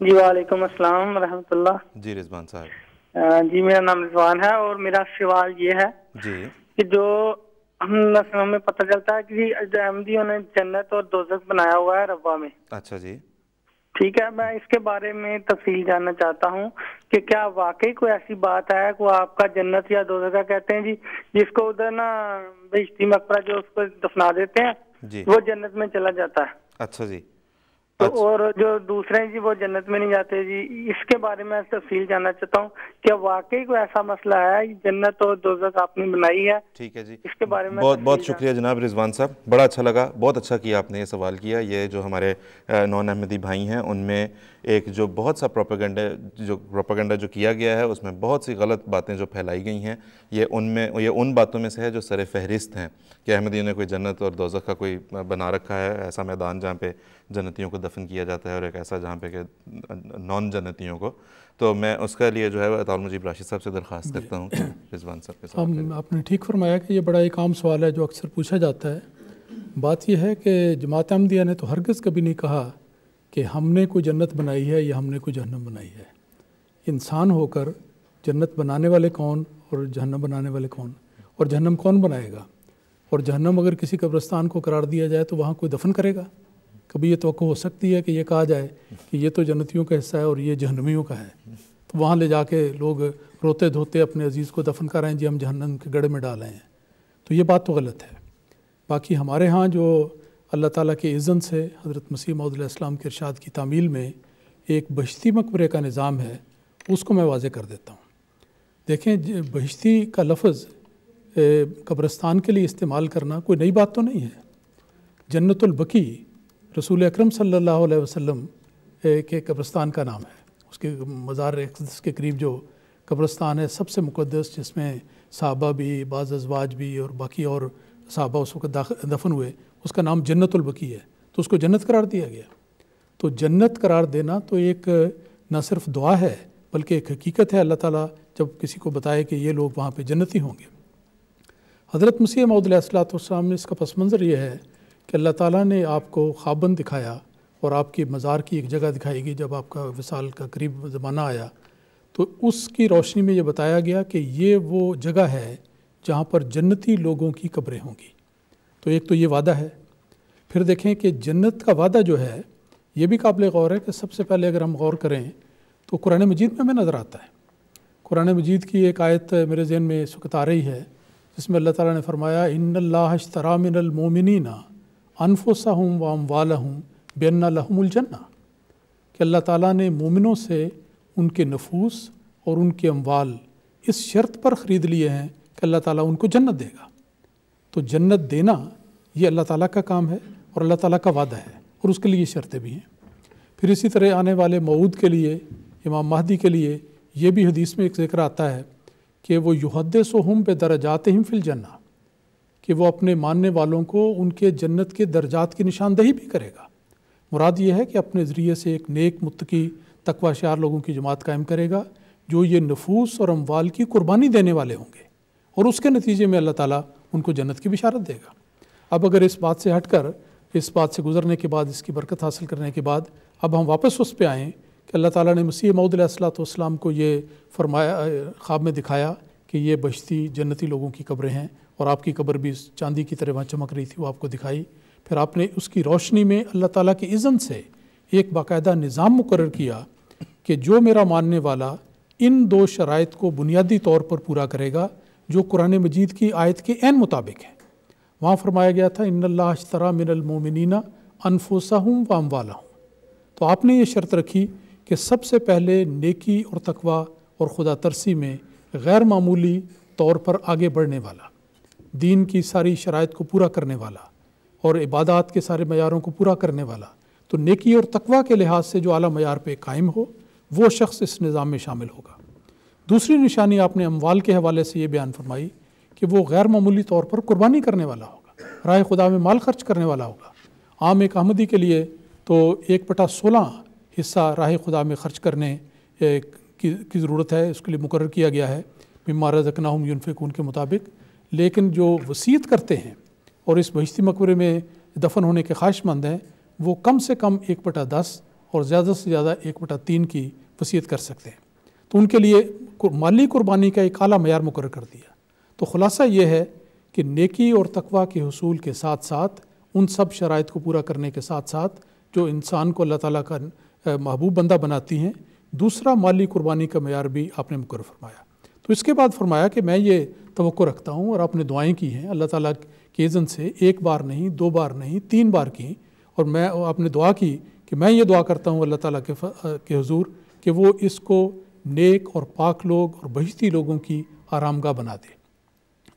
جی وعلیکم السلام ورحمۃ اللہ۔ جی رضوان صاحب۔ جی میرا نام رضوان ہے اور میرا سوال یہ ہے جی کہ جو ہمیں پتہ چلتا ہے کہ احمدیوں نے جنت اور دوزخ بنایا ہوا ہے ربا میں۔ اچھا جی ٹھیک ہے، میں اس کے بارے میں تفصیل جاننا چاہتا ہوں کہ کیا واقعی کوئی ایسی بات ہے کہ آپ کا جنت یا دوزخ کہتے ہیں جی، جس کو ادھر نا بہشتی مقبرہ جو اس کو دفنا دیتے ہیں جی وہ جنت میں چلا جاتا ہے، اچھا جی تو اچھا اور جو دوسرے ہیں جی وہ جنت میں نہیں جاتے جی۔ اس کے بارے میں تفصیل جاننا چاہتا ہوں کہ واقعی کوئی ایسا مسئلہ ہے جنت اور دوزخ آپ نے بنائی ہے، ٹھیک ہے جی۔ اس کے بارے میں بہت بہت تفصیل شکریہ جناب رضوان صاحب، بڑا اچھا لگا، بہت اچھا کیا آپ نے یہ سوال کیا۔ یہ جو ہمارے نان احمدی بھائی ہیں ان میں ایک جو بہت سا پروپیگنڈا جو کیا گیا ہے اس میں بہت سی غلط باتیں جو پھیلائی گئی ہیں، یہ ان باتوں میں سے ہے جو سر فہرست ہیں کہ احمدیوں نے کوئی جنت اور دوزخ کا کوئی بنا رکھا ہے، ایسا میدان جہاں پہ جنتیوں کو دفن کیا جاتا ہے اور ایک ایسا جہاں پہ کہ نان جنتیوں کو۔ تو میں اس کے لیے جو ہے اطہر المجیب راشد صاحب سے درخواست کرتا ہوں کہ رضوان صاحب کے سوال آپ نے ٹھیک فرمایا کہ یہ بڑا ایک عام سوال ہے جو اکثر پوچھا جاتا ہے۔ بات یہ ہے کہ جماعت احمدیہ نے تو ہرگز کبھی نہیں کہا کہ ہم نے کوئی جنت بنائی ہے یا ہم نے کوئی جہنم بنائی ہے۔ انسان ہو کر جنت بنانے والے کون اور جہنم بنانے والے کون، اور جہنم کون بنائے گا؟ اور جہنم اگر کسی قبرستان کو قرار دیا جائے تو وہاں کوئی دفن کرے گا؟ کبھی یہ توقع ہو سکتی ہے کہ یہ کہا جائے کہ یہ تو جنتیوں کا حصہ ہے اور یہ جہنمیوں کا ہے، تو وہاں لے جا کے لوگ روتے دھوتے اپنے عزیز کو دفن کر رہے ہیں جی ہم جہنم کے گڑھے میں ڈالے ہیں؟ تو یہ بات تو غلط ہے۔ باقی ہمارے ہاں جو اللہ تعالیٰ کے اذن سے حضرت مسیح موعود علیہ السلام کے ارشاد کی تعمیل میں ایک بہشتی مقبرے کا نظام ہے، اس کو میں واضح کر دیتا ہوں۔ دیکھیں بہشتی کا لفظ قبرستان کے لیے استعمال کرنا کوئی نئی بات تو نہیں ہے۔ جنت البقیع رسول اکرم صلی اللہ علیہ وسلم کے قبرستان کا نام ہے، اس کے مزار اقدس کے قریب جو قبرستان ہے سب سے مقدس، جس میں صحابہ بھی، بعض ازواج بھی اور باقی اور صحابہ اس وقت دفن ہوئے، اس کا نام جنت البقیع ہے، تو اس کو جنت قرار دیا گیا۔ تو جنت قرار دینا تو ایک نہ صرف دعا ہے بلکہ ایک حقیقت ہے، اللہ تعالیٰ جب کسی کو بتائے کہ یہ لوگ وہاں پہ جنتی ہوں گے۔ حضرت مسیح موعود علیہ السلام نے اس کا پس منظر یہ ہے کہ اللہ تعالیٰ نے آپ کو خواباً دکھایا اور آپ کی مزار کی ایک جگہ دکھائی گئی جب آپ کا وصال کا قریب زمانہ آیا، تو اس کی روشنی میں یہ بتایا گیا کہ یہ وہ جگہ ہے جہاں پر جنتی لوگوں کی قبریں ہوں گی۔ تو ایک تو یہ وعدہ ہے۔ پھر دیکھیں کہ جنت کا وعدہ جو ہے یہ بھی قابل غور ہے کہ سب سے پہلے اگر ہم غور کریں تو قرآن مجید میں ہمیں نظر آتا ہے۔ قرآن مجید کی ایک آیت میرے ذہن میں اس وقت آ رہی ہے جس میں اللہ تعالیٰ نے فرمایا ان اللہ اشتری من المؤمنین انفسہم واموالہم بان لہم الجنہ، کہ اللہ تعالیٰ نے مومنوں سے ان کے نفوس اور ان کے اموال اس شرط پر خرید لیے ہیں کہ اللہ تعالیٰ ان کو جنت دے گا۔ تو جنت دینا یہ اللہ تعالیٰ کا کام ہے اور اللہ تعالیٰ کا وعدہ ہے، اور اس کے لیے شرطیں بھی ہیں۔ پھر اسی طرح آنے والے موعود کے لیے، امام مہدی کے لیے یہ بھی حدیث میں ایک ذکر آتا ہے کہ وہ یحدثہم بدرجاتہم فی الجنہ، کہ وہ اپنے ماننے والوں کو ان کے جنت کے درجات کی نشاندہی بھی کرے گا۔ مراد یہ ہے کہ اپنے ذریعے سے ایک نیک متقی تقوی شعار لوگوں کی جماعت قائم کرے گا جو یہ نفوس اور اموال کی قربانی دینے والے ہوں گے، اور اس کے نتیجے میں اللہ تعالیٰ ان کو جنت کی بشارت دے گا۔ اب اگر اس بات سے ہٹ کر، اس بات سے گزرنے کے بعد، اس کی برکت حاصل کرنے کے بعد اب ہم واپس اس پہ آئیں کہ اللہ تعالیٰ نے مسیح موعود علیہ السلام کو یہ فرمایا، خواب میں دکھایا کہ یہ بہشتی جنتی لوگوں کی قبریں ہیں، اور آپ کی قبر بھی چاندی کی طرح وہاں چمک رہی تھی، وہ آپ کو دکھائی۔ پھر آپ نے اس کی روشنی میں اللہ تعالیٰ کے اذن سے ایک باقاعدہ نظام مقرر کیا کہ جو میرا ماننے والا ان دو شرائط کو بنیادی طور پر پورا کرے گا جو قرآن مجید کی آیت کے عین مطابق ہیں۔ وہاں فرمایا گیا تھا ان اللہ اشتری من المؤمنین انفسہم واموالہم، تو آپ نے یہ شرط رکھی کہ سب سے پہلے نیکی اور تقوی اور خدا ترسی میں غیر معمولی طور پر آگے بڑھنے والا، دین کی ساری شرائط کو پورا کرنے والا اور عبادات کے سارے معیاروں کو پورا کرنے والا، تو نیکی اور تقوی کے لحاظ سے جو اعلیٰ معیار پہ قائم ہو وہ شخص اس نظام میں شامل ہوگا۔ دوسری نشانی آپ نے اموال کے حوالے سے یہ بیان فرمائی کہ وہ غیر معمولی طور پر قربانی کرنے والا ہوگا، راہ خدا میں مال خرچ کرنے والا ہوگا۔ عام ایک احمدی کے لیے تو 1/16 حصہ راہ خدا میں خرچ کرنے کی ضرورت ہے، اس کے لیے مقرر کیا گیا ہے مما رزقناہم ینفقون کے مطابق۔ لیکن جو وصیت کرتے ہیں اور اس بہشتی مقبرے میں دفن ہونے کے خواہش مند ہیں وہ کم سے کم 1/10 اور زیادہ سے زیادہ 1/3 کی وصیت کر سکتے ہیں، تو ان کے لیے مالی قربانی کا ایک اعلیٰ معیار مقرر کر دیا۔ تو خلاصہ یہ ہے کہ نیکی اور تقویٰ کے حصول کے ساتھ ساتھ ان سب شرائط کو پورا کرنے کے ساتھ ساتھ جو انسان کو اللہ تعالیٰ کا محبوب بندہ بناتی ہیں، دوسرا مالی قربانی کا معیار بھی آپ نے مقرر فرمایا۔ تو اس کے بعد فرمایا کہ میں یہ توقع رکھتا ہوں، اور آپ نے دعائیں کی ہیں اللہ تعالیٰ کے اذن سے، 1 بار نہیں، 2 بار نہیں، 3 بار کی، اور آپ نے دعا کی کہ میں یہ دعا کرتا ہوں اللہ تعالیٰ کے حضور کہ وہ اس کو نیک اور پاک لوگ اور بہشتی لوگوں کی آرام گاہ بنا دے۔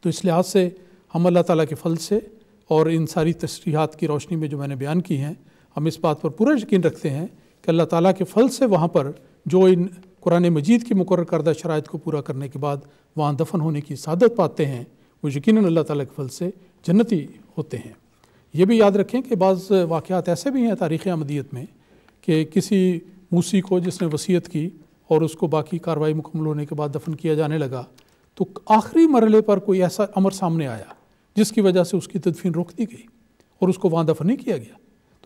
تو اس لحاظ سے ہم اللہ تعالیٰ کے فضل سے اور ان ساری تشریحات کی روشنی میں جو میں نے بیان کی ہیں، ہم اس بات پر پورا یقین رکھتے ہیں کہ اللہ تعالیٰ کے فضل سے وہاں پر جو ان قرآن مجید کی مقرر کردہ شرائط کو پورا کرنے کے بعد وہاں دفن ہونے کی سعادت پاتے ہیں، وہ یقیناً اللہ تعالیٰ کے فضل سے جنتی ہوتے ہیں۔ یہ بھی یاد رکھیں کہ بعض واقعات ایسے بھی ہیں تاریخ احمدیت میں کہ کسی موسی کو جس نے وصیت کی اور اس کو باقی کارروائی مکمل ہونے کے بعد دفن کیا جانے لگا، تو آخری مرحلے پر کوئی ایسا امر سامنے آیا جس کی وجہ سے اس کی تدفین روک دی گئی اور اس کو وہاں دفن نہیں کیا گیا۔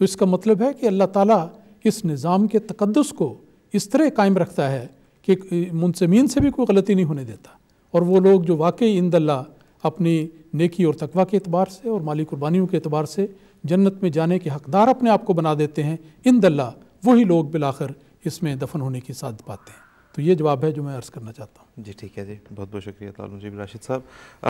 تو اس کا مطلب ہے کہ اللہ تعالیٰ اس نظام کے تقدس کو اس طرح قائم رکھتا ہے کہ منصمین سے بھی کوئی غلطی نہیں ہونے دیتا، اور وہ لوگ جو واقعی عند اللہ اپنی نیکی اور تقویٰ کے اعتبار سے اور مالی قربانیوں کے اعتبار سے جنت میں جانے کے حقدار اپنے آپ کو بنا دیتے ہیں، عند اللہ وہی لوگ بالآخر اس میں دفن ہونے کی سعادت پاتے ہیں۔ تو یہ جواب ہے جو میں عرض کرنا چاہتا ہوں۔ جی ٹھیک ہے جی، بہت بہت شکریہ تعلم جی راشد صاحب۔